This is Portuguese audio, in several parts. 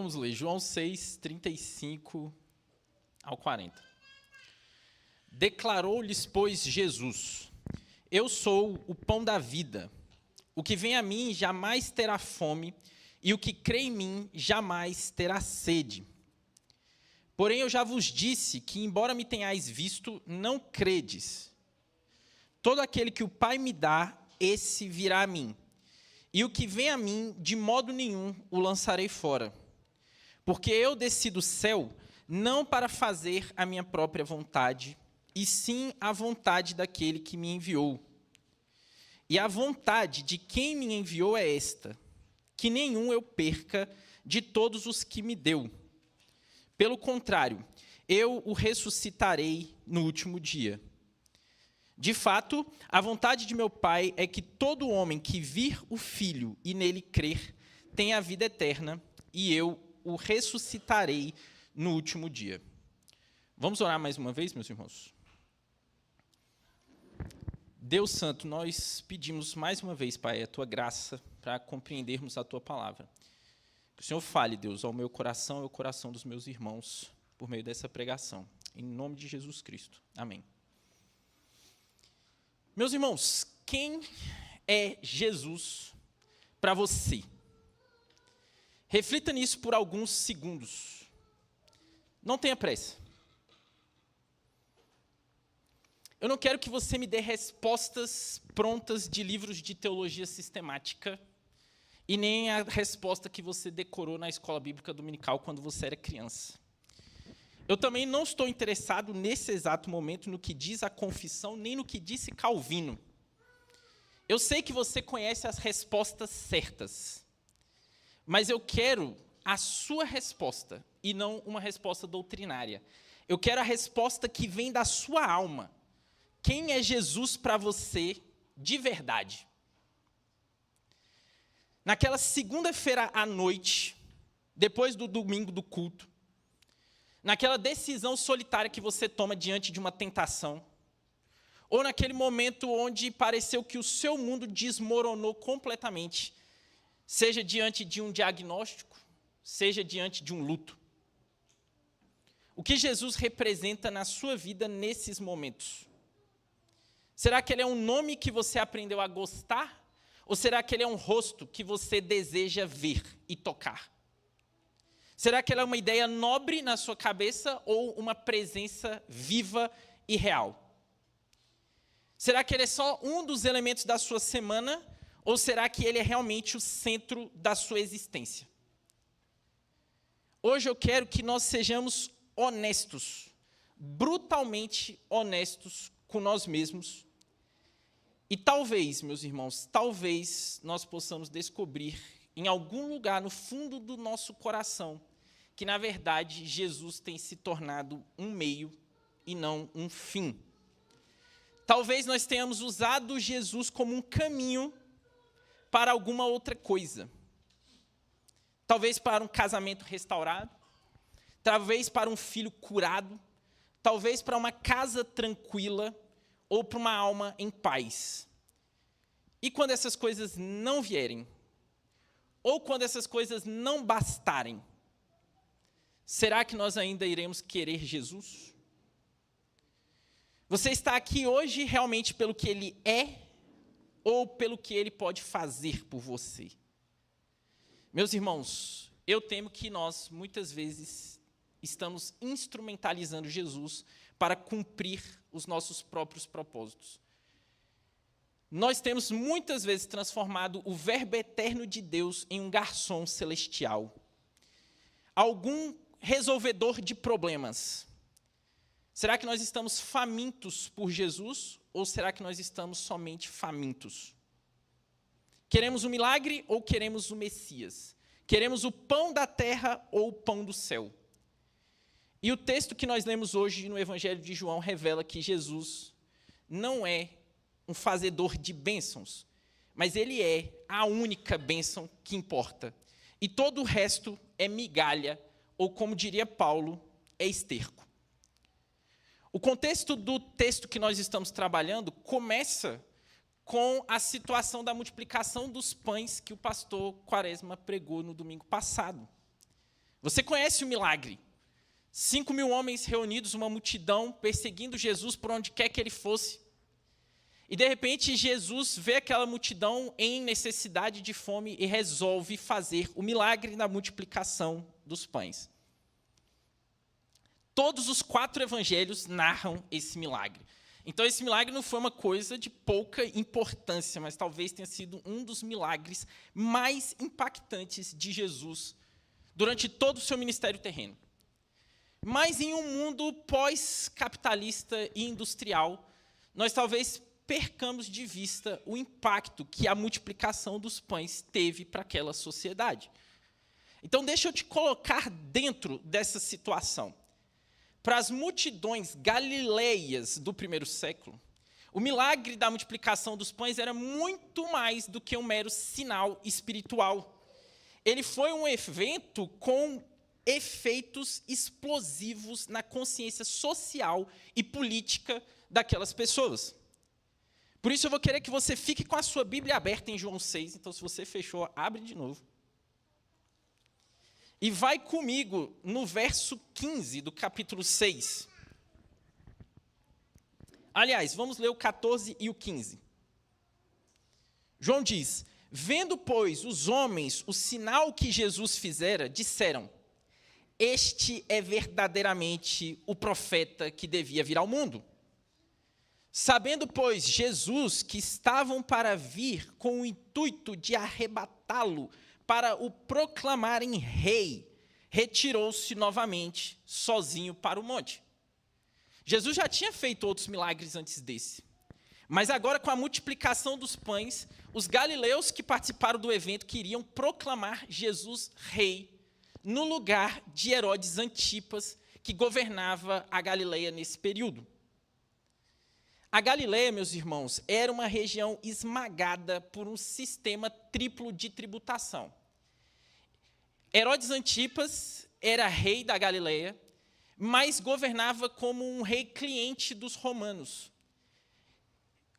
Vamos ler João 6, 35 ao 40. Declarou-lhes, pois, Jesus: Eu sou o pão da vida. O que vem a mim jamais terá fome, e o que crê em mim jamais terá sede. Porém, eu já vos disse que, embora me tenhais visto, não credes. Todo aquele que o Pai me dá, esse virá a mim. E o que vem a mim, de modo nenhum o lançarei fora. Porque eu desci do céu, não para fazer a minha própria vontade, e sim a vontade daquele que me enviou. E a vontade de quem me enviou é esta: que nenhum eu perca de todos os que me deu. Pelo contrário, eu o ressuscitarei no último dia. De fato, a vontade de meu Pai é que todo homem que vir o Filho e nele crer tenha a vida eterna, e eu o ressuscitarei no último dia. Vamos orar mais uma vez, meus irmãos? Deus Santo, nós pedimos mais uma vez, Pai, a Tua graça para compreendermos a Tua palavra. Que o Senhor fale, Deus, ao meu coração e ao coração dos meus irmãos, por meio dessa pregação. Em nome de Jesus Cristo. Amém. Meus irmãos, quem é Jesus para você? Reflita nisso por alguns segundos. Não tenha pressa. Eu não quero que você me dê respostas prontas de livros de teologia sistemática e nem a resposta que você decorou na escola bíblica dominical quando você era criança. Eu também não estou interessado nesse exato momento no que diz a confissão, nem no que disse Calvino. Eu sei que você conhece as respostas certas, mas eu quero a sua resposta e não uma resposta doutrinária. Eu quero a resposta que vem da sua alma. Quem é Jesus para você de verdade? Naquela segunda-feira à noite, depois do domingo do culto, naquela decisão solitária que você toma diante de uma tentação, ou naquele momento onde pareceu que o seu mundo desmoronou completamente, seja diante de um diagnóstico, seja diante de um luto. O que Jesus representa na sua vida nesses momentos? Será que ele é um nome que você aprendeu a gostar? Ou será que ele é um rosto que você deseja ver e tocar? Será que ele é uma ideia nobre na sua cabeça ou uma presença viva e real? Será que ele é só um dos elementos da sua semana? Ou será que ele é realmente o centro da sua existência? Hoje eu quero que nós sejamos honestos, brutalmente honestos com nós mesmos. E talvez, meus irmãos, talvez nós possamos descobrir em algum lugar no fundo do nosso coração que, na verdade, Jesus tem se tornado um meio e não um fim. Talvez nós tenhamos usado Jesus como um caminho para alguma outra coisa. Talvez para um casamento restaurado, talvez para um filho curado, talvez para uma casa tranquila ou para uma alma em paz. E quando essas coisas não vierem, ou quando essas coisas não bastarem, será que nós ainda iremos querer Jesus? Você está aqui hoje realmente pelo que Ele é ou pelo que Ele pode fazer por você? Meus irmãos, eu temo que nós, muitas vezes, estamos instrumentalizando Jesus para cumprir os nossos próprios propósitos. Nós temos, muitas vezes, transformado o verbo eterno de Deus em um garçom celestial. Algum resolvedor de problemas. Será que nós estamos famintos por Jesus ou será que nós estamos somente famintos? Queremos o milagre ou queremos o Messias? Queremos o pão da terra ou o pão do céu? E o texto que nós lemos hoje no Evangelho de João revela que Jesus não é um fazedor de bênçãos, mas ele é a única bênção que importa. E todo o resto é migalha, ou como diria Paulo, é esterco. O contexto do texto que nós estamos trabalhando começa com a situação da multiplicação dos pães que o pastor Quaresma pregou no domingo passado. Você conhece o milagre. 5.000 homens reunidos, uma multidão, perseguindo Jesus por onde quer que ele fosse. E, de repente, Jesus vê aquela multidão em necessidade de fome e resolve fazer o milagre da multiplicação dos pães. Todos os 4 evangelhos narram esse milagre. Então, esse milagre não foi uma coisa de pouca importância, mas talvez tenha sido um dos milagres mais impactantes de Jesus durante todo o seu ministério terreno. Mas em um mundo pós-capitalista e industrial, nós talvez percamos de vista o impacto que a multiplicação dos pães teve para aquela sociedade. Então, deixa eu te colocar dentro dessa situação. Para as multidões galileias do primeiro século, o milagre da multiplicação dos pães era muito mais do que um mero sinal espiritual. Ele foi um evento com efeitos explosivos na consciência social e política daquelas pessoas. Por isso, eu vou querer que você fique com a sua Bíblia aberta em João 6. Então, se você fechou, abre de novo. E vai comigo no verso 15 do capítulo 6. Aliás, vamos ler o 14 e o 15. João diz: vendo, pois, os homens o sinal que Jesus fizera, disseram: este é verdadeiramente o profeta que devia vir ao mundo. Sabendo, pois, Jesus que estavam para vir com o intuito de arrebatá-lo para o proclamarem rei, retirou-se novamente, sozinho para o monte. Jesus já tinha feito outros milagres antes desse. Mas agora, com a multiplicação dos pães, os galileus que participaram do evento queriam proclamar Jesus rei, no lugar de Herodes Antipas, que governava a Galileia nesse período. A Galileia, meus irmãos, era uma região esmagada por um sistema triplo de tributação. Herodes Antipas era rei da Galileia, mas governava como um rei cliente dos romanos.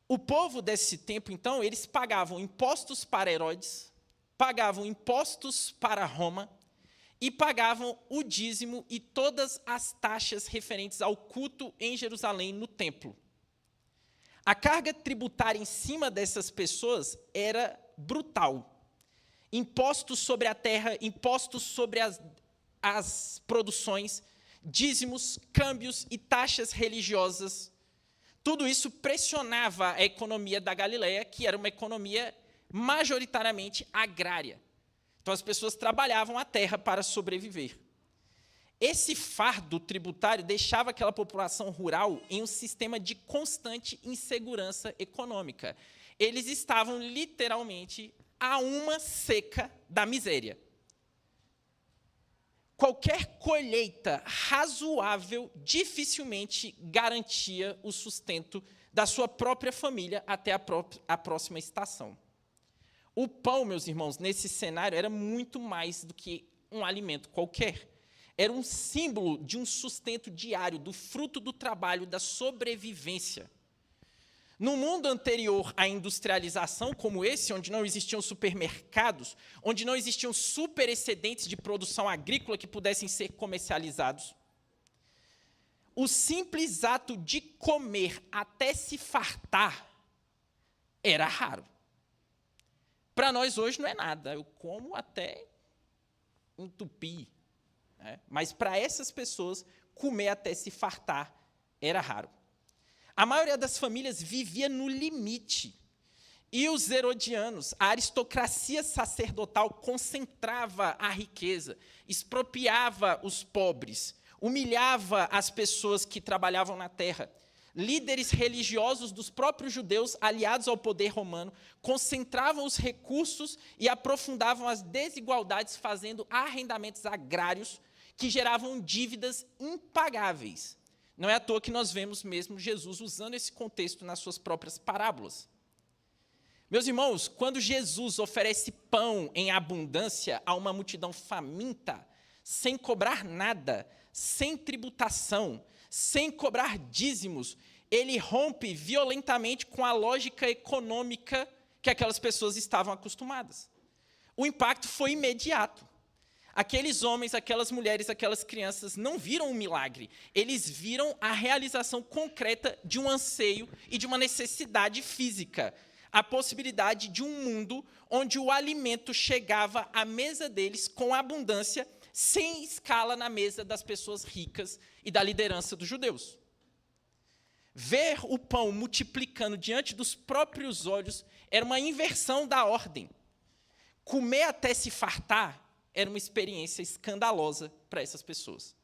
O povo desse tempo, então, eles pagavam impostos para Herodes, pagavam impostos para Roma e pagavam o dízimo e todas as taxas referentes ao culto em Jerusalém, no templo. A carga tributária em cima dessas pessoas era brutal. Impostos sobre a terra, impostos sobre as produções, dízimos, câmbios e taxas religiosas. Tudo isso pressionava a economia da Galileia, que era uma economia majoritariamente agrária. Então, as pessoas trabalhavam a terra para sobreviver. Esse fardo tributário deixava aquela população rural em um sistema de constante insegurança econômica. Eles estavam, literalmente, a uma seca da miséria. Qualquer colheita razoável dificilmente garantia o sustento da sua própria família até a próxima estação. O pão, meus irmãos, nesse cenário, era muito mais do que um alimento qualquer. Era um símbolo de um sustento diário, do fruto do trabalho, da sobrevivência. No mundo anterior à industrialização, como esse, onde não existiam supermercados, onde não existiam superexcedentes de produção agrícola que pudessem ser comercializados, o simples ato de comer até se fartar era raro. Para nós hoje não é nada, eu como até entupir. Mas para essas pessoas, comer até se fartar era raro. A maioria das famílias vivia no limite. E os herodianos, a aristocracia sacerdotal, concentrava a riqueza, expropriava os pobres, humilhava as pessoas que trabalhavam na terra. Líderes religiosos dos próprios judeus, aliados ao poder romano, concentravam os recursos e aprofundavam as desigualdades, fazendo arrendamentos agrários que geravam dívidas impagáveis. Não é à toa que nós vemos mesmo Jesus usando esse contexto nas suas próprias parábolas. Meus irmãos, quando Jesus oferece pão em abundância a uma multidão faminta, sem cobrar nada, sem tributação, sem cobrar dízimos, ele rompe violentamente com a lógica econômica que aquelas pessoas estavam acostumadas. O impacto foi imediato. aqueles homens, aquelas mulheres, aquelas crianças não viram um milagre. Eles viram a realização concreta de um anseio e de uma necessidade física. A possibilidade de um mundo onde o alimento chegava à mesa deles com abundância, sem escala na mesa das pessoas ricas e da liderança dos judeus. Ver o pão multiplicando diante dos próprios olhos era uma inversão da ordem. Comer até se fartar era uma experiência escandalosa para essas pessoas.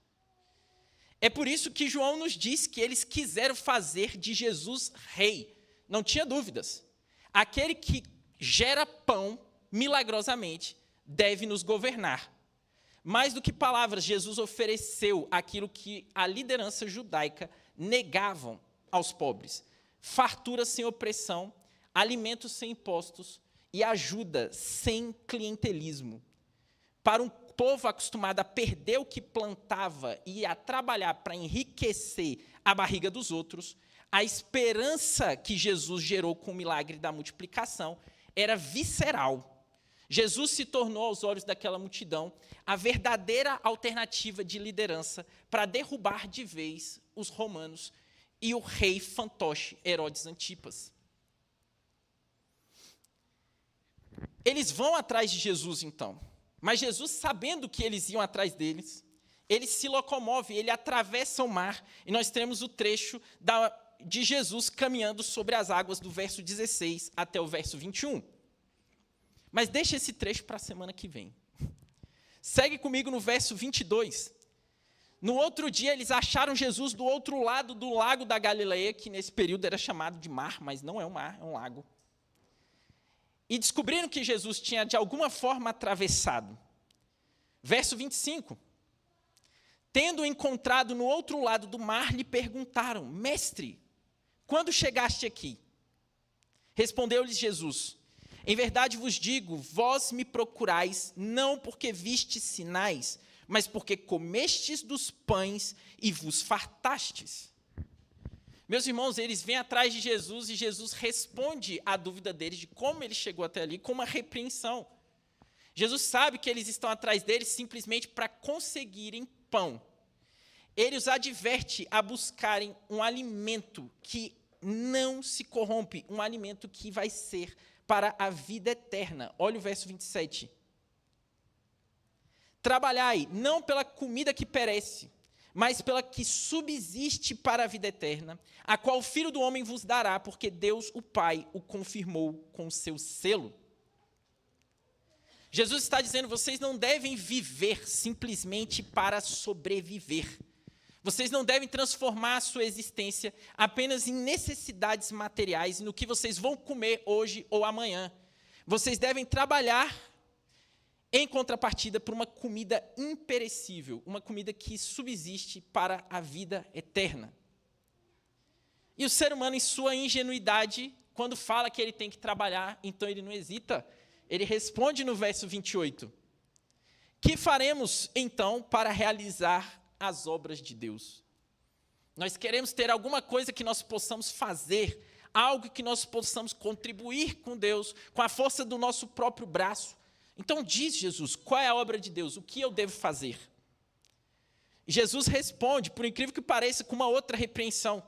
É por isso que João nos diz que eles quiseram fazer de Jesus rei. Não tinha dúvidas. Aquele que gera pão milagrosamente deve nos governar. Mais do que palavras, Jesus ofereceu aquilo que a liderança judaica negavam aos pobres: fartura sem opressão, alimentos sem impostos e ajuda sem clientelismo. Para um povo acostumado a perder o que plantava e a trabalhar para enriquecer a barriga dos outros, a esperança que Jesus gerou com o milagre da multiplicação era visceral. Jesus se tornou, aos olhos daquela multidão, a verdadeira alternativa de liderança para derrubar de vez os romanos e o rei fantoche Herodes Antipas. Eles vão atrás de Jesus, então. Mas Jesus, sabendo que eles iam atrás deles, ele se locomove, ele atravessa o mar, e nós temos o trecho de Jesus caminhando sobre as águas do verso 16 até o verso 21. Mas deixa esse trecho para a semana que vem. Segue comigo no verso 22. No outro dia, eles acharam Jesus do outro lado do lago da Galileia, que nesse período era chamado de mar, mas não é um mar, é um lago. E descobriram que Jesus tinha, de alguma forma, atravessado. Verso 25. Tendo encontrado no outro lado do mar, lhe perguntaram: Mestre, quando chegaste aqui? Respondeu-lhes Jesus: Em verdade vos digo, vós me procurais, não porque vistes sinais, mas porque comestes dos pães e vos fartastes. Meus irmãos, eles vêm atrás de Jesus e Jesus responde à dúvida deles de como ele chegou até ali com uma repreensão. Jesus sabe que eles estão atrás deles simplesmente para conseguirem pão. Ele os adverte a buscarem um alimento que não se corrompe, um alimento que vai ser para a vida eterna. Olha o verso 27. Trabalhai, não pela comida que perece, mas pela que subsiste para a vida eterna, a qual o Filho do Homem vos dará, porque Deus, o Pai, o confirmou com o seu selo. Jesus está dizendo: vocês não devem viver simplesmente para sobreviver. Vocês não devem transformar a sua existência apenas em necessidades materiais, no que vocês vão comer hoje ou amanhã. Vocês devem trabalhar em contrapartida por uma comida imperecível, uma comida que subsiste para a vida eterna. E o ser humano, em sua ingenuidade, quando fala que ele tem que trabalhar, então ele não hesita. Ele responde no verso 28. Que faremos, então, para realizar as obras de Deus? Nós queremos ter alguma coisa que nós possamos fazer, algo que nós possamos contribuir com Deus, com a força do nosso próprio braço. Então diz Jesus, qual é a obra de Deus? O que eu devo fazer? Jesus responde, por incrível que pareça, com uma outra repreensão.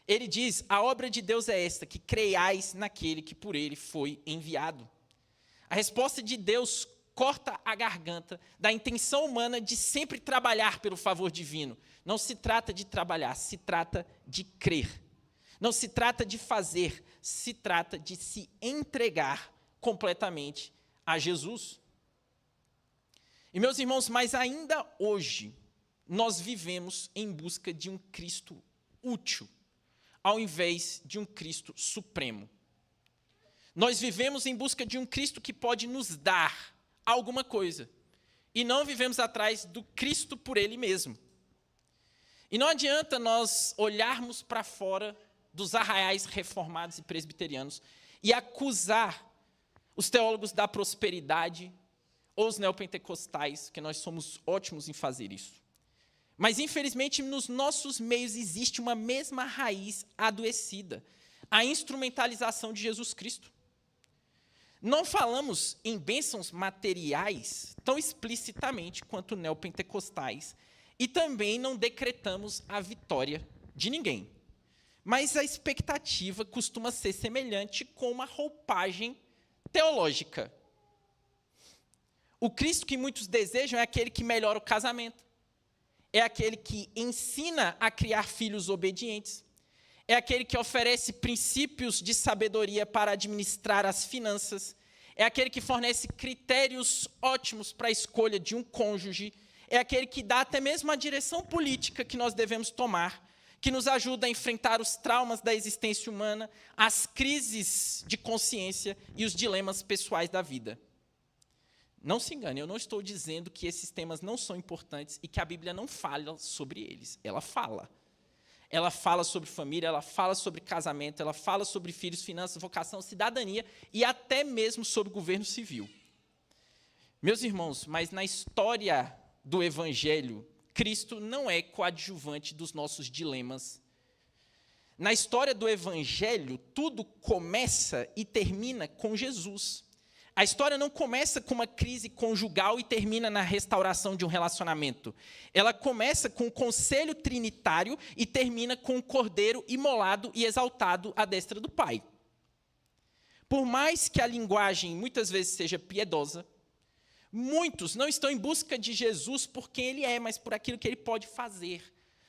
Ele diz: a obra de Deus é esta, que creiais naquele que por ele foi enviado. A resposta de Deus corta a garganta da intenção humana de sempre trabalhar pelo favor divino. Não se trata de trabalhar, se trata de crer. Não se trata de fazer, se trata de se entregar completamente a Jesus. E, meus irmãos, mas ainda hoje, nós vivemos em busca de um Cristo útil, ao invés de um Cristo supremo. Nós vivemos em busca de um Cristo que pode nos dar alguma coisa, e não vivemos atrás do Cristo por Ele mesmo. E não adianta nós olharmos para fora dos arraiais reformados e presbiterianos e acusar os teólogos da prosperidade ou os neopentecostais, que nós somos ótimos em fazer isso. Mas, infelizmente, nos nossos meios existe uma mesma raiz adoecida, a instrumentalização de Jesus Cristo. Não falamos em bênçãos materiais tão explicitamente quanto neopentecostais e também não decretamos a vitória de ninguém. Mas a expectativa costuma ser semelhante com uma roupagem teológica. O Cristo que muitos desejam é aquele que melhora o casamento, é aquele que ensina a criar filhos obedientes, é aquele que oferece princípios de sabedoria para administrar as finanças, é aquele que fornece critérios ótimos para a escolha de um cônjuge, é aquele que dá até mesmo a direção política que nós devemos tomar, que nos ajuda a enfrentar os traumas da existência humana, as crises de consciência e os dilemas pessoais da vida. Não se engane, eu não estou dizendo que esses temas não são importantes e que a Bíblia não fala sobre eles. Ela fala. Ela fala sobre família, ela fala sobre casamento, ela fala sobre filhos, finanças, vocação, cidadania e até mesmo sobre governo civil. Meus irmãos, mas na história do Evangelho, Cristo não é coadjuvante dos nossos dilemas. Na história do Evangelho, tudo começa e termina com Jesus. A história não começa com uma crise conjugal e termina na restauração de um relacionamento. Ela começa com o conselho trinitário e termina com o cordeiro imolado e exaltado à destra do Pai. Por mais que a linguagem muitas vezes seja piedosa, muitos não estão em busca de Jesus por quem ele é, mas por aquilo que ele pode fazer.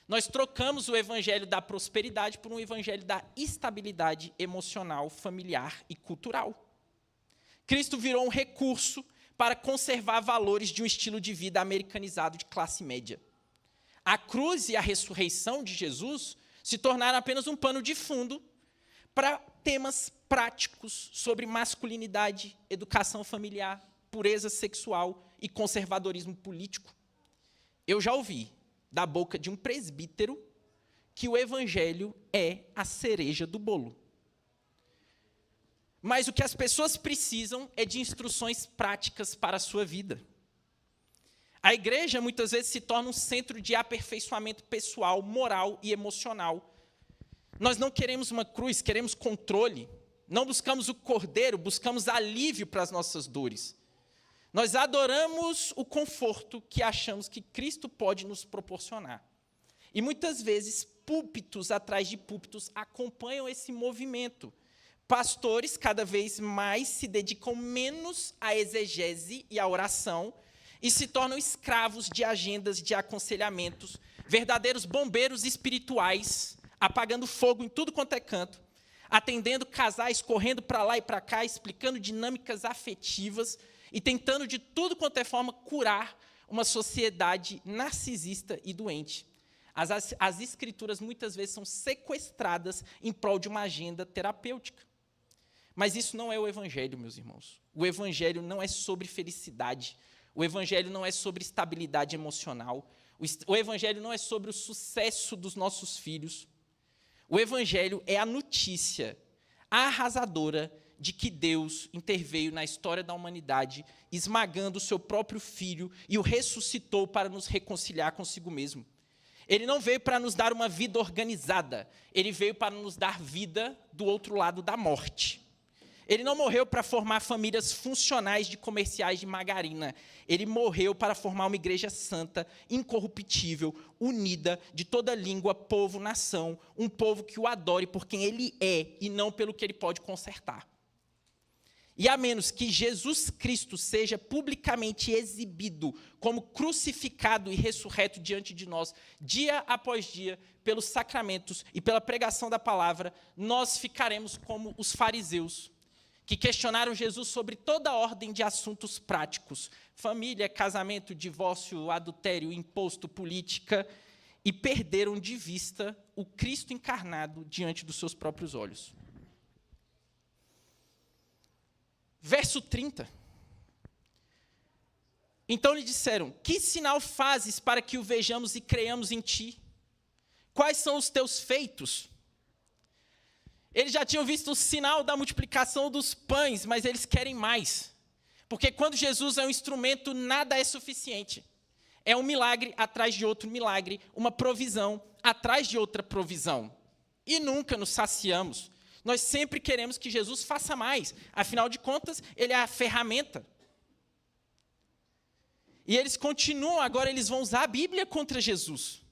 Nós trocamos o evangelho da prosperidade por um evangelho da estabilidade emocional, familiar e cultural. Cristo virou um recurso para conservar valores de um estilo de vida americanizado de classe média. A cruz e a ressurreição de Jesus se tornaram apenas um pano de fundo para temas práticos sobre masculinidade, educação familiar, pureza sexual e conservadorismo político. Eu já ouvi da boca de um presbítero que o evangelho é a cereja do bolo. Mas o que as pessoas precisam é de instruções práticas para a sua vida. A igreja, muitas vezes, se torna um centro de aperfeiçoamento pessoal, moral e emocional. Nós não queremos uma cruz, queremos controle. Não buscamos o cordeiro, buscamos alívio para as nossas dores. Nós adoramos o conforto que achamos que Cristo pode nos proporcionar. E muitas vezes, púlpitos atrás de púlpitos acompanham esse movimento. Pastores cada vez mais se dedicam menos à exegese e à oração e se tornam escravos de agendas de aconselhamentos, verdadeiros bombeiros espirituais, apagando fogo em tudo quanto é canto, atendendo casais, correndo para lá e para cá, explicando dinâmicas afetivas e tentando de tudo quanto é forma curar uma sociedade narcisista e doente. As escrituras muitas vezes são sequestradas em prol de uma agenda terapêutica. Mas isso não é o evangelho, meus irmãos. O evangelho não é sobre felicidade. O evangelho não é sobre estabilidade emocional. O evangelho não é sobre o sucesso dos nossos filhos. O evangelho é a notícia arrasadora de que Deus interveio na história da humanidade, esmagando o seu próprio filho e o ressuscitou para nos reconciliar consigo mesmo. Ele não veio para nos dar uma vida organizada, ele veio para nos dar vida do outro lado da morte. Ele não morreu para formar famílias funcionais de comerciais de margarina. Ele morreu para formar uma igreja santa, incorruptível, unida, de toda língua, povo, nação. Um povo que o adore por quem ele é e não pelo que ele pode consertar. E a menos que Jesus Cristo seja publicamente exibido como crucificado e ressurreto diante de nós, dia após dia, pelos sacramentos e pela pregação da palavra, nós ficaremos como os fariseus, que questionaram Jesus sobre toda a ordem de assuntos práticos, família, casamento, divórcio, adultério, imposto, política, e perderam de vista o Cristo encarnado diante dos seus próprios olhos. Verso 30. Então lhe disseram: que sinal fazes para que o vejamos e creiamos em ti? Quais são os teus feitos? Eles já tinham visto o sinal da multiplicação dos pães, mas eles querem mais. Porque quando Jesus é um instrumento, nada é suficiente. É um milagre atrás de outro milagre, uma provisão atrás de outra provisão. E nunca nos saciamos. Nós sempre queremos que Jesus faça mais. Afinal de contas, ele é a ferramenta. E eles continuam, agora eles vão usar a Bíblia contra Jesus.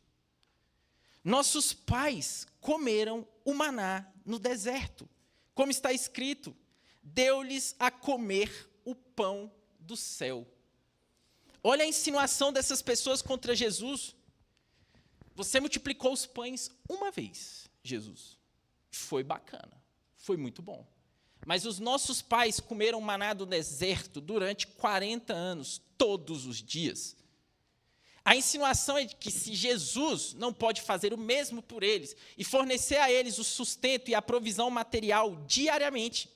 Nossos pais comeram o maná no deserto. Como está escrito, deu-lhes a comer o pão do céu. Olha a insinuação dessas pessoas contra Jesus. Você multiplicou os pães uma vez, Jesus. Foi bacana, foi muito bom. Mas os nossos pais comeram maná do deserto durante 40 anos, todos os dias. A insinuação é de que se Jesus não pode fazer o mesmo por eles e fornecer a eles o sustento e a provisão material diariamente.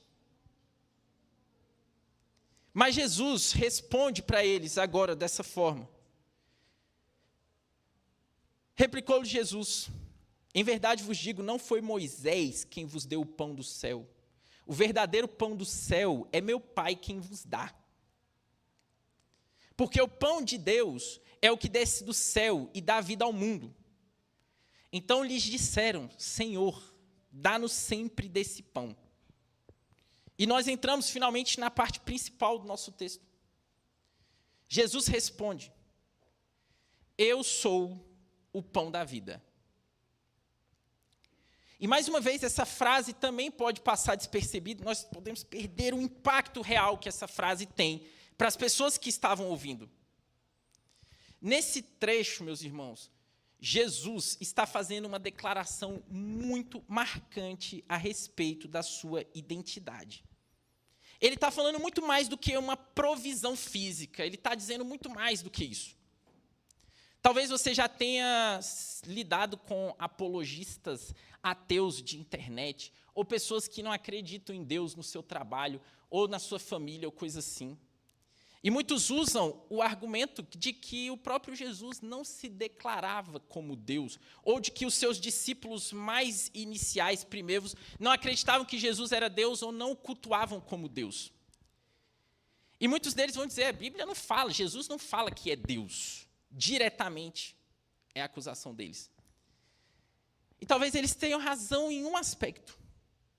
Mas Jesus responde para eles agora dessa forma. Replicou-lhe Jesus: em verdade vos digo, não foi Moisés quem vos deu o pão do céu. O verdadeiro pão do céu é meu Pai quem vos dá. Porque o pão de Deus é o que desce do céu e dá vida ao mundo. Então lhes disseram: Senhor, dá-nos sempre desse pão. E nós entramos finalmente na parte principal do nosso texto. Jesus responde: eu sou o pão da vida. E mais uma vez, essa frase também pode passar despercebida, nós podemos perder o impacto real que essa frase tem para as pessoas que estavam ouvindo. Nesse trecho, meus irmãos, Jesus está fazendo uma declaração muito marcante a respeito da sua identidade. Ele está falando muito mais do que uma provisão física, ele está dizendo muito mais do que isso. Talvez você já tenha lidado com apologistas ateus de internet, ou pessoas que não acreditam em Deus no seu trabalho, ou na sua família, ou coisa assim. E muitos usam o argumento de que o próprio Jesus não se declarava como Deus, ou de que os seus discípulos mais iniciais, primeiros, não acreditavam que Jesus era Deus ou não o cultuavam como Deus. E muitos deles vão dizer, a Bíblia não fala, Jesus não fala que é Deus. Diretamente é a acusação deles. E talvez eles tenham razão em um aspecto.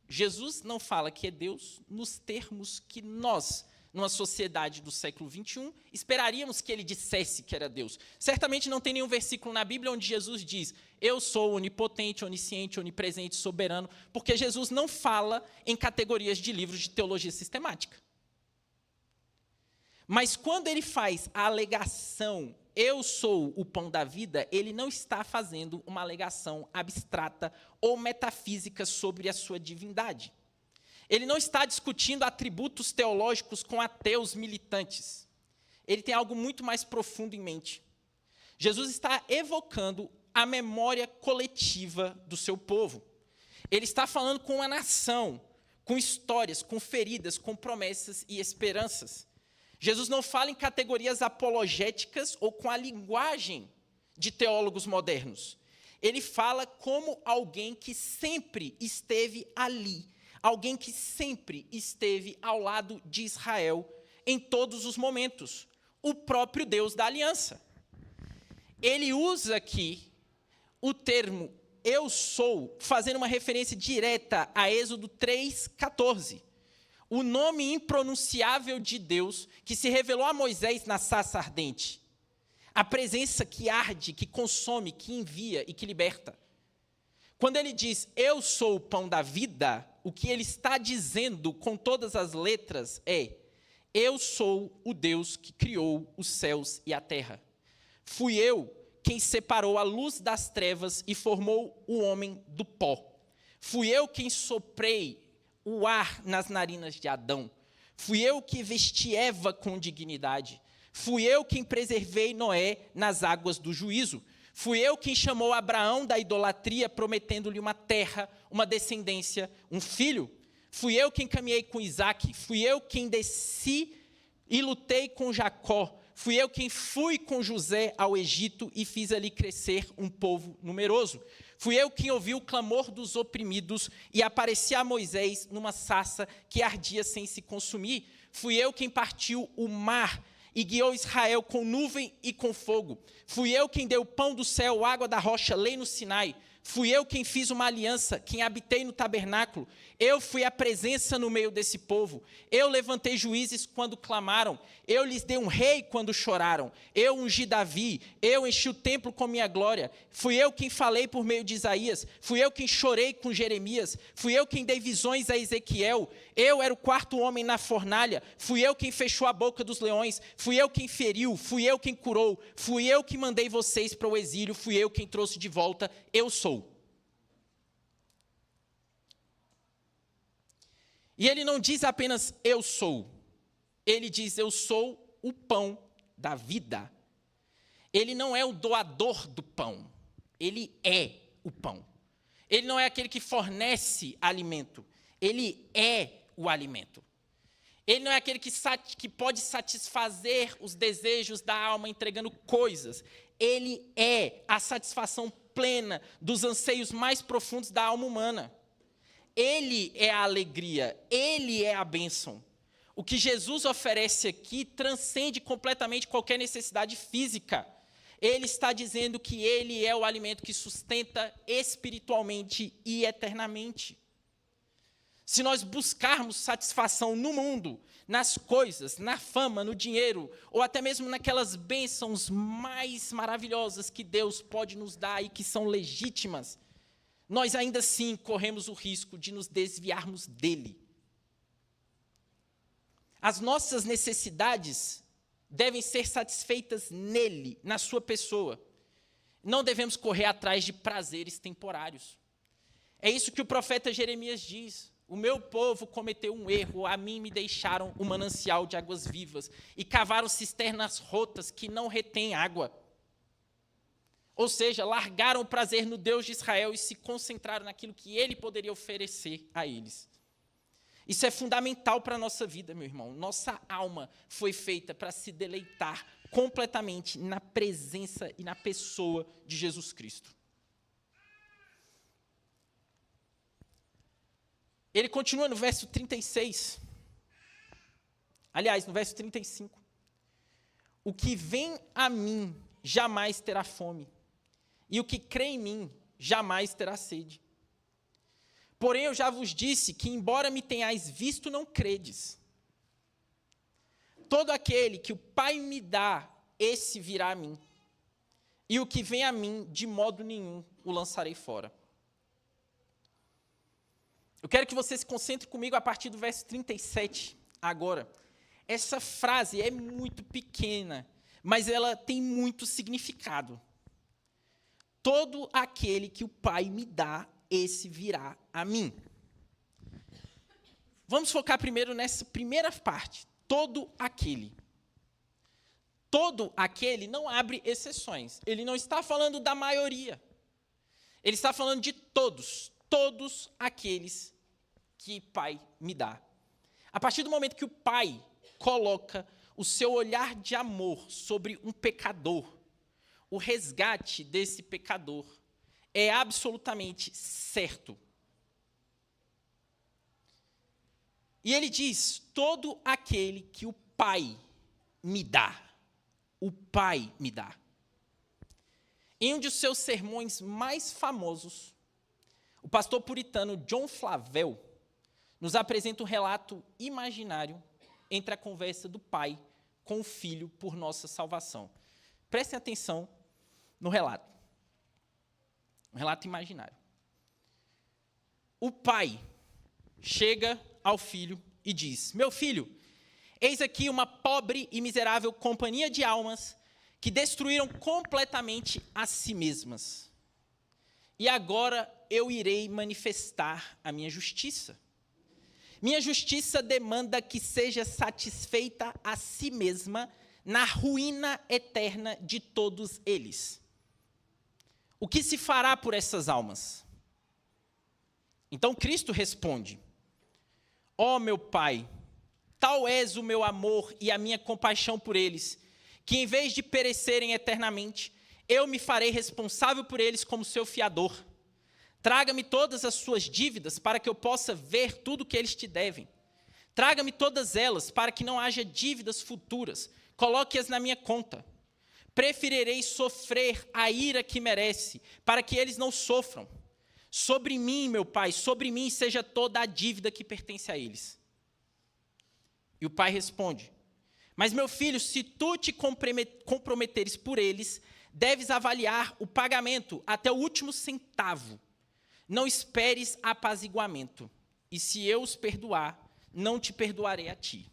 Jesus não fala que é Deus nos termos que nós, numa sociedade do século XXI, esperaríamos que ele dissesse que era Deus. Certamente não tem nenhum versículo na Bíblia onde Jesus diz, eu sou onipotente, onisciente, onipresente, soberano, porque Jesus não fala em categorias de livros de teologia sistemática. Mas quando ele faz a alegação, eu sou o pão da vida, ele não está fazendo uma alegação abstrata ou metafísica sobre a sua divindade. Ele não está discutindo atributos teológicos com ateus militantes. Ele tem algo muito mais profundo em mente. Jesus está evocando a memória coletiva do seu povo. Ele está falando com uma nação, com histórias, com feridas, com promessas e esperanças. Jesus não fala em categorias apologéticas ou com a linguagem de teólogos modernos. Ele fala como alguém que sempre esteve ali, alguém que sempre esteve ao lado de Israel em todos os momentos, o próprio Deus da aliança. Ele usa aqui o termo eu sou, fazendo uma referência direta a Êxodo 3:14. O nome impronunciável de Deus que se revelou a Moisés na sarça ardente. A presença que arde, que consome, que envia e que liberta. Quando ele diz, eu sou o pão da vida, o que ele está dizendo com todas as letras é, eu sou o Deus que criou os céus e a terra. Fui eu quem separou a luz das trevas e formou o homem do pó. Fui eu quem soprei o ar nas narinas de Adão. Fui eu que vesti Eva com dignidade. Fui eu quem preservei Noé nas águas do juízo. Fui eu quem chamou Abraão da idolatria, prometendo-lhe uma terra, uma descendência, um filho. Fui eu quem caminhei com Isaque. Fui eu quem desci e lutei com Jacó. Fui eu quem fui com José ao Egito e fiz ali crescer um povo numeroso. Fui eu quem ouvi o clamor dos oprimidos e apareci a Moisés numa sarça que ardia sem se consumir. Fui eu quem partiu o mar e guiou Israel com nuvem e com fogo. Fui eu quem deu pão do céu, água da rocha, lei no Sinai. Fui eu quem fiz uma aliança, quem habitei no tabernáculo. Eu fui a presença no meio desse povo. Eu levantei juízes quando clamaram. Eu lhes dei um rei quando choraram. Eu ungi Davi. Eu enchi o templo com minha glória. Fui eu quem falei por meio de Isaías. Fui eu quem chorei com Jeremias. Fui eu quem dei visões a Ezequiel. Eu era o quarto homem na fornalha. Fui eu quem fechou a boca dos leões. Fui eu quem feriu. Fui eu quem curou. Fui eu que mandei vocês para o exílio. Fui eu quem trouxe de volta. Eu sou. E ele não diz apenas eu sou. Ele diz eu sou o pão da vida. Ele não é o doador do pão. Ele é o pão. Ele não é aquele que fornece alimento. Ele é o alimento. Ele não é aquele que pode satisfazer os desejos da alma entregando coisas. Ele é a satisfação plena dos anseios mais profundos da alma humana. Ele é a alegria, ele é a bênção. O que Jesus oferece aqui transcende completamente qualquer necessidade física. Ele está dizendo que ele é o alimento que sustenta espiritualmente e eternamente. Se nós buscarmos satisfação no mundo, nas coisas, na fama, no dinheiro, ou até mesmo naquelas bênçãos mais maravilhosas que Deus pode nos dar e que são legítimas, nós ainda assim corremos o risco de nos desviarmos dele. As nossas necessidades devem ser satisfeitas nele, na sua pessoa. Não devemos correr atrás de prazeres temporários. É isso que o profeta Jeremias diz. O meu povo cometeu um erro, a mim me deixaram o manancial de águas vivas e cavaram cisternas rotas que não retêm água. Ou seja, largaram o prazer no Deus de Israel e se concentraram naquilo que ele poderia oferecer a eles. Isso é fundamental para a nossa vida, meu irmão. Nossa alma foi feita para se deleitar completamente na presença e na pessoa de Jesus Cristo. Ele continua no verso 36. Aliás, no verso 35. O que vem a mim jamais terá fome, e o que crê em mim jamais terá sede. Porém, eu já vos disse que, embora me tenhais visto, não credes. Todo aquele que o Pai me dá, esse virá a mim. E o que vem a mim, de modo nenhum, o lançarei fora. Eu quero que você se concentre comigo a partir do verso 37, agora. Essa frase é muito pequena, mas ela tem muito significado. Todo aquele que o Pai me dá, esse virá a mim. Vamos focar primeiro nessa primeira parte. Todo aquele. Todo aquele não abre exceções. Ele não está falando da maioria. Ele está falando de todos. Todos aqueles que o Pai me dá. A partir do momento que o Pai coloca o seu olhar de amor sobre um pecador, o resgate desse pecador é absolutamente certo. E ele diz, todo aquele que o Pai me dá, o Pai me dá. Em um de seus sermões mais famosos, o pastor puritano John Flavel nos apresenta um relato imaginário entre a conversa do Pai com o Filho por nossa salvação. Prestem atenção no relato. Um relato imaginário. O pai chega ao filho e diz, meu filho, eis aqui uma pobre e miserável companhia de almas que destruíram completamente a si mesmas. E agora eu irei manifestar a minha justiça. Minha justiça demanda que seja satisfeita a si mesma na ruína eterna de todos eles. O que se fará por essas almas? Então Cristo responde, ó meu Pai, tal és o meu amor e a minha compaixão por eles, que em vez de perecerem eternamente, eu me farei responsável por eles como seu fiador. Traga-me todas as suas dívidas para que eu possa ver tudo o que eles te devem. Traga-me todas elas para que não haja dívidas futuras. Coloque-as na minha conta. Preferirei sofrer a ira que merece, para que eles não sofram. Sobre mim, meu pai, sobre mim seja toda a dívida que pertence a eles. E o pai responde: mas, meu filho, se tu te comprometeres por eles, deves avaliar o pagamento até o último centavo. Não esperes apaziguamento. E se eu os perdoar, não te perdoarei a ti.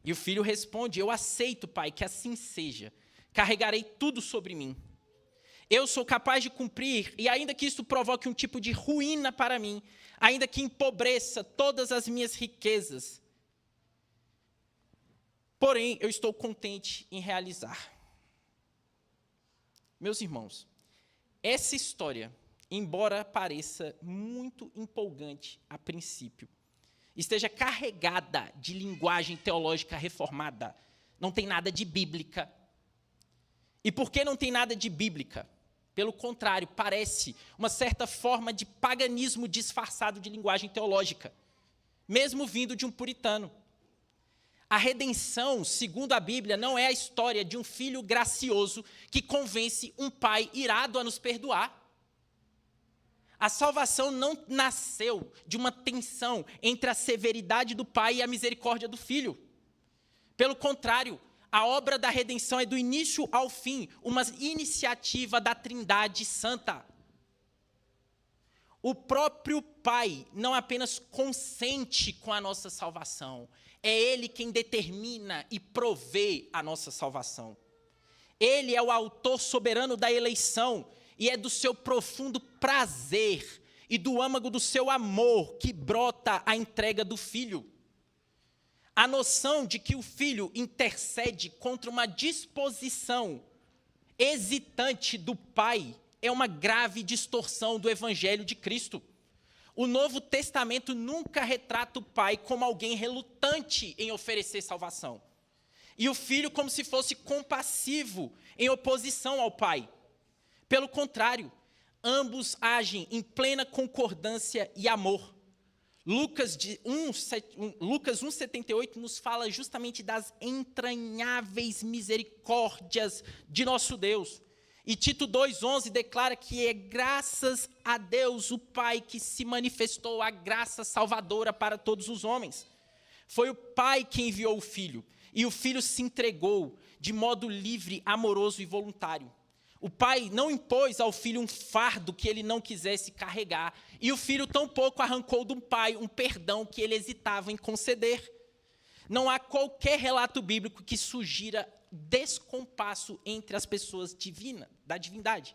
E o filho responde: eu aceito, pai, que assim seja. Carregarei tudo sobre mim. Eu sou capaz de cumprir, e ainda que isso provoque um tipo de ruína para mim, ainda que empobreça todas as minhas riquezas, porém, eu estou contente em realizar. Meus irmãos, essa história, embora pareça muito empolgante a princípio, esteja carregada de linguagem teológica reformada, não tem nada de bíblica. E por que não tem nada de bíblica? Pelo contrário, parece uma certa forma de paganismo disfarçado de linguagem teológica, mesmo vindo de um puritano. A redenção, segundo a Bíblia, não é a história de um filho gracioso que convence um pai irado a nos perdoar. A salvação não nasceu de uma tensão entre a severidade do pai e a misericórdia do filho. Pelo contrário, a obra da redenção é do início ao fim uma iniciativa da Trindade Santa. O próprio Pai não apenas consente com a nossa salvação, é Ele quem determina e provê a nossa salvação. Ele é o autor soberano da eleição e é do seu profundo prazer e do âmago do seu amor que brota a entrega do Filho. A noção de que o Filho intercede contra uma disposição hesitante do Pai é uma grave distorção do Evangelho de Cristo. O Novo Testamento nunca retrata o Pai como alguém relutante em oferecer salvação. E o Filho como se fosse compassivo em oposição ao Pai. Pelo contrário, ambos agem em plena concordância e amor. Lucas 1,78 nos fala justamente das entranháveis misericórdias de nosso Deus. E Tito 2,11 declara que é graças a Deus, o Pai, que se manifestou a graça salvadora para todos os homens. Foi o Pai que enviou o Filho, e o Filho se entregou de modo livre, amoroso e voluntário. O Pai não impôs ao Filho um fardo que ele não quisesse carregar, e o Filho tampouco arrancou do Pai um perdão que ele hesitava em conceder. Não há qualquer relato bíblico que sugira descompasso entre as pessoas da divindade.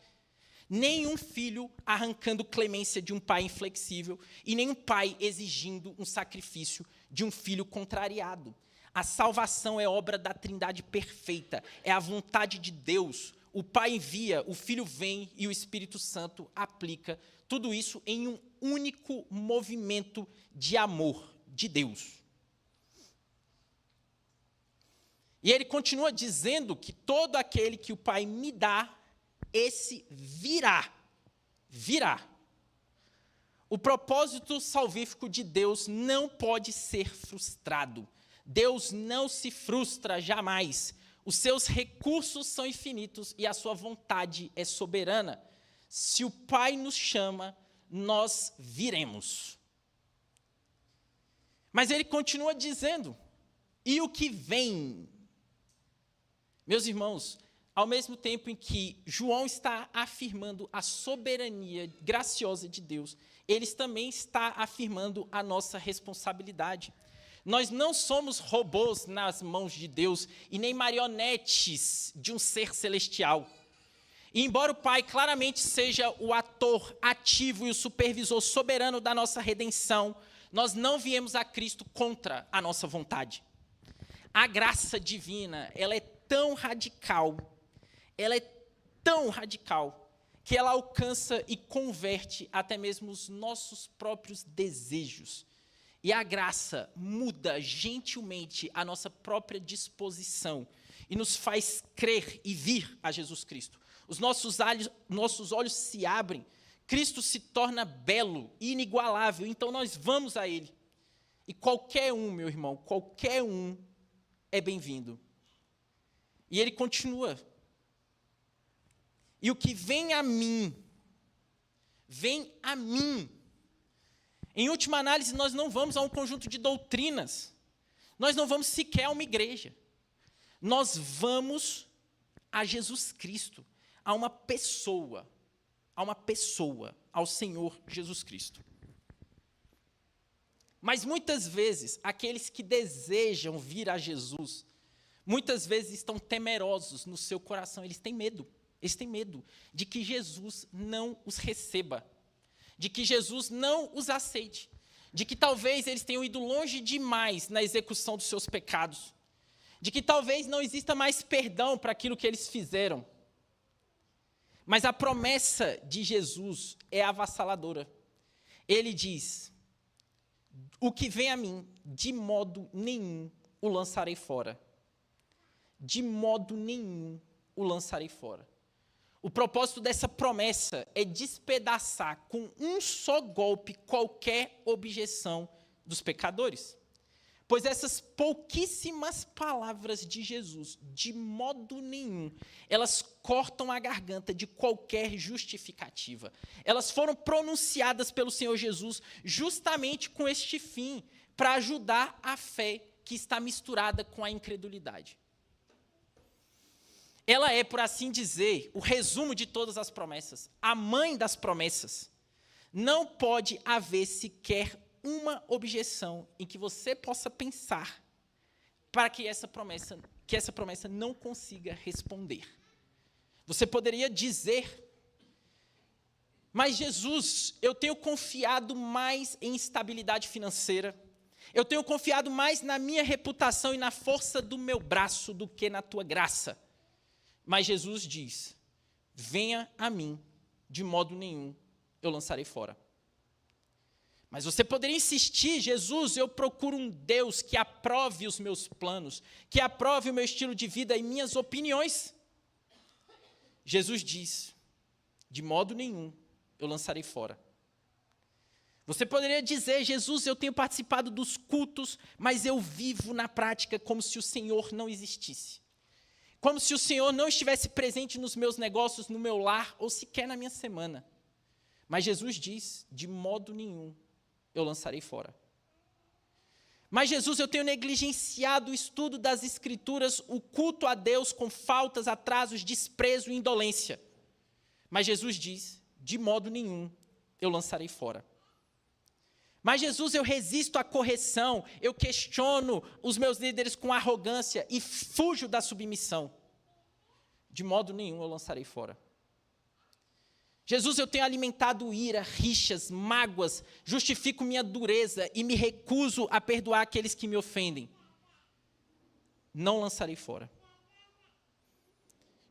Nenhum filho arrancando clemência de um pai inflexível e nenhum pai exigindo um sacrifício de um filho contrariado. A salvação é obra da Trindade perfeita, é a vontade de Deus. O Pai envia, o Filho vem e o Espírito Santo aplica. Tudo isso em um único movimento de amor de Deus. E ele continua dizendo que todo aquele que o Pai me dá, esse virá. Virá. O propósito salvífico de Deus não pode ser frustrado. Deus não se frustra jamais. Os seus recursos são infinitos e a sua vontade é soberana. Se o Pai nos chama, nós viremos. Mas ele continua dizendo, e o que vem? Meus irmãos, ao mesmo tempo em que João está afirmando a soberania graciosa de Deus, ele também está afirmando a nossa responsabilidade. Nós não somos robôs nas mãos de Deus e nem marionetes de um ser celestial. E embora o Pai claramente seja o ator ativo e o supervisor soberano da nossa redenção, nós não viemos a Cristo contra a nossa vontade. A graça divina, ela é tão radical, que ela alcança e converte até mesmo os nossos próprios desejos. E a graça muda gentilmente a nossa própria disposição e nos faz crer e vir a Jesus Cristo. Os nossos olhos se abrem, Cristo se torna belo, inigualável, então nós vamos a Ele. E qualquer um, meu irmão, qualquer um é bem-vindo. E ele continua. E o que vem a mim, vem a mim. Em última análise, nós não vamos a um conjunto de doutrinas. Nós não vamos sequer a uma igreja. Nós vamos a Jesus Cristo, a uma pessoa, ao Senhor Jesus Cristo. Mas muitas vezes, aqueles que desejam vir a Jesus, muitas vezes estão temerosos no seu coração, eles têm medo de que Jesus não os receba, de que Jesus não os aceite, de que talvez eles tenham ido longe demais na execução dos seus pecados, de que talvez não exista mais perdão para aquilo que eles fizeram. Mas a promessa de Jesus é avassaladora. Ele diz: o que vem a mim, de modo nenhum o lançarei fora. De modo nenhum o lançarei fora. O propósito dessa promessa é despedaçar com um só golpe qualquer objeção dos pecadores. Pois essas pouquíssimas palavras de Jesus, de modo nenhum, elas cortam a garganta de qualquer justificativa. Elas foram pronunciadas pelo Senhor Jesus justamente com este fim, para ajudar a fé que está misturada com a incredulidade. Ela é, por assim dizer, o resumo de todas as promessas, a mãe das promessas. Não pode haver sequer uma objeção em que você possa pensar para que essa promessa não consiga responder. Você poderia dizer: mas Jesus, eu tenho confiado mais em estabilidade financeira, eu tenho confiado mais na minha reputação e na força do meu braço do que na tua graça. Mas Jesus diz: venha a mim, de modo nenhum eu lançarei fora. Mas você poderia insistir: Jesus, eu procuro um Deus que aprove os meus planos, que aprove o meu estilo de vida e minhas opiniões. Jesus diz: de modo nenhum eu lançarei fora. Você poderia dizer: Jesus, eu tenho participado dos cultos, mas eu vivo na prática como se o Senhor não existisse. Como se o Senhor não estivesse presente nos meus negócios, no meu lar, ou sequer na minha semana. Mas Jesus diz: de modo nenhum eu lançarei fora. Mas Jesus, eu tenho negligenciado o estudo das Escrituras, o culto a Deus com faltas, atrasos, desprezo e indolência. Mas Jesus diz: de modo nenhum eu lançarei fora. Mas Jesus, eu resisto à correção, eu questiono os meus líderes com arrogância e fujo da submissão. De modo nenhum eu lançarei fora. Jesus, eu tenho alimentado ira, rixas, mágoas, justifico minha dureza e me recuso a perdoar aqueles que me ofendem. Não lançarei fora.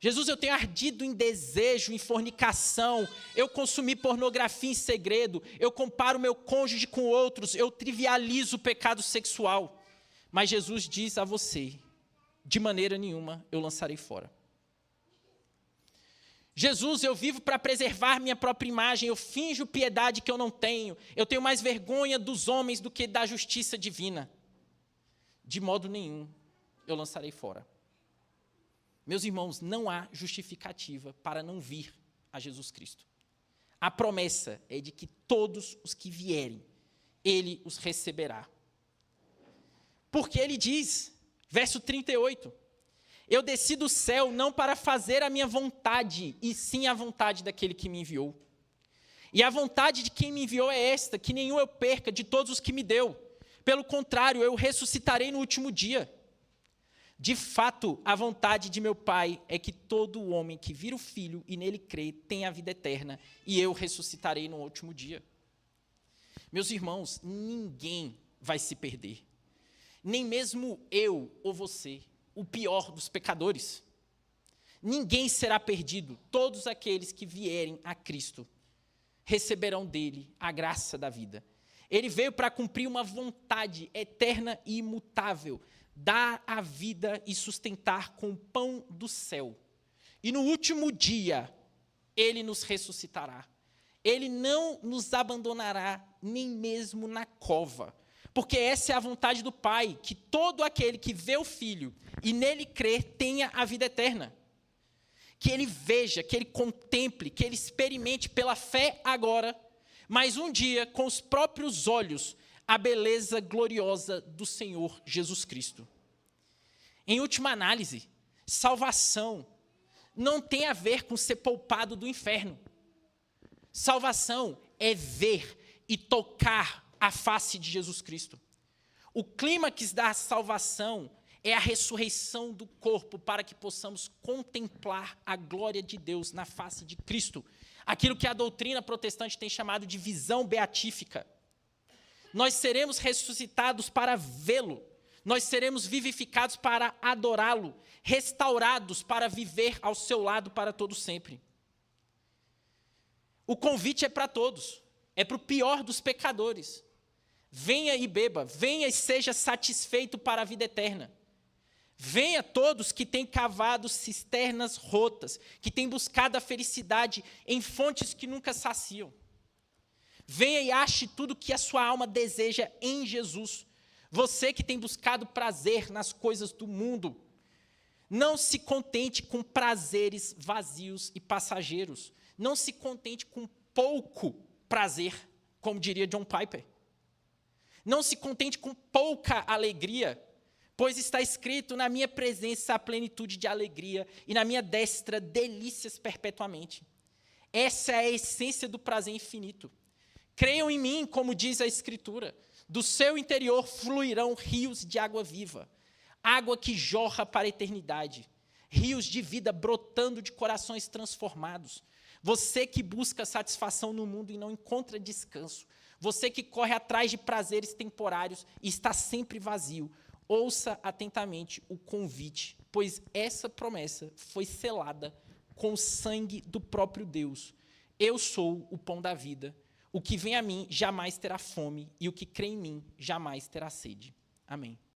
Jesus, eu tenho ardido em desejo, em fornicação, eu consumi pornografia em segredo, eu comparo meu cônjuge com outros, eu trivializo o pecado sexual. Mas Jesus diz a você: de maneira nenhuma eu lançarei fora. Jesus, eu vivo para preservar minha própria imagem, eu finjo piedade que eu não tenho, eu tenho mais vergonha dos homens do que da justiça divina. De modo nenhum eu lançarei fora. Meus irmãos, não há justificativa para não vir a Jesus Cristo. A promessa é de que todos os que vierem, Ele os receberá. Porque Ele diz, verso 38, eu desci do céu não para fazer a minha vontade, e sim a vontade daquele que me enviou. E a vontade de quem me enviou é esta, que nenhum eu perca de todos os que me deu. Pelo contrário, eu ressuscitarei no último dia. De fato, a vontade de meu Pai é que todo homem que vira o Filho e nele crê tenha a vida eterna, e eu ressuscitarei no último dia. Meus irmãos, ninguém vai se perder, nem mesmo eu ou você, o pior dos pecadores. Ninguém será perdido, todos aqueles que vierem a Cristo receberão dele a graça da vida. Ele veio para cumprir uma vontade eterna e imutável, dar a vida e sustentar com o pão do céu. E no último dia, Ele nos ressuscitará. Ele não nos abandonará, nem mesmo na cova. Porque essa é a vontade do Pai, que todo aquele que vê o Filho e nele crer tenha a vida eterna. Que ele veja, que ele contemple, que ele experimente pela fé agora, mas um dia, com os próprios olhos, a beleza gloriosa do Senhor Jesus Cristo. Em última análise, salvação não tem a ver com ser poupado do inferno. Salvação é ver e tocar a face de Jesus Cristo. O clímax da salvação é a ressurreição do corpo para que possamos contemplar a glória de Deus na face de Cristo. Aquilo que a doutrina protestante tem chamado de visão beatífica. Nós seremos ressuscitados para vê-lo. Nós seremos vivificados para adorá-lo, restaurados para viver ao seu lado para todo sempre. O convite é para todos, é para o pior dos pecadores. Venha e beba, venha e seja satisfeito para a vida eterna. Venha todos que têm cavado cisternas rotas, que têm buscado a felicidade em fontes que nunca saciam. Venha e ache tudo que a sua alma deseja em Jesus. Você que tem buscado prazer nas coisas do mundo, não se contente com prazeres vazios e passageiros. Não se contente com pouco prazer, como diria John Piper. Não se contente com pouca alegria, pois está escrito: na minha presença há plenitude de alegria, e na minha destra delícias perpetuamente. Essa é a essência do prazer infinito. Creiam em mim, como diz a Escritura, do seu interior fluirão rios de água viva, água que jorra para a eternidade, rios de vida brotando de corações transformados. Você que busca satisfação no mundo e não encontra descanso, você que corre atrás de prazeres temporários e está sempre vazio, ouça atentamente o convite, pois essa promessa foi selada com o sangue do próprio Deus. Eu sou o pão da vida. O que vem a mim jamais terá fome, e o que crê em mim jamais terá sede. Amém.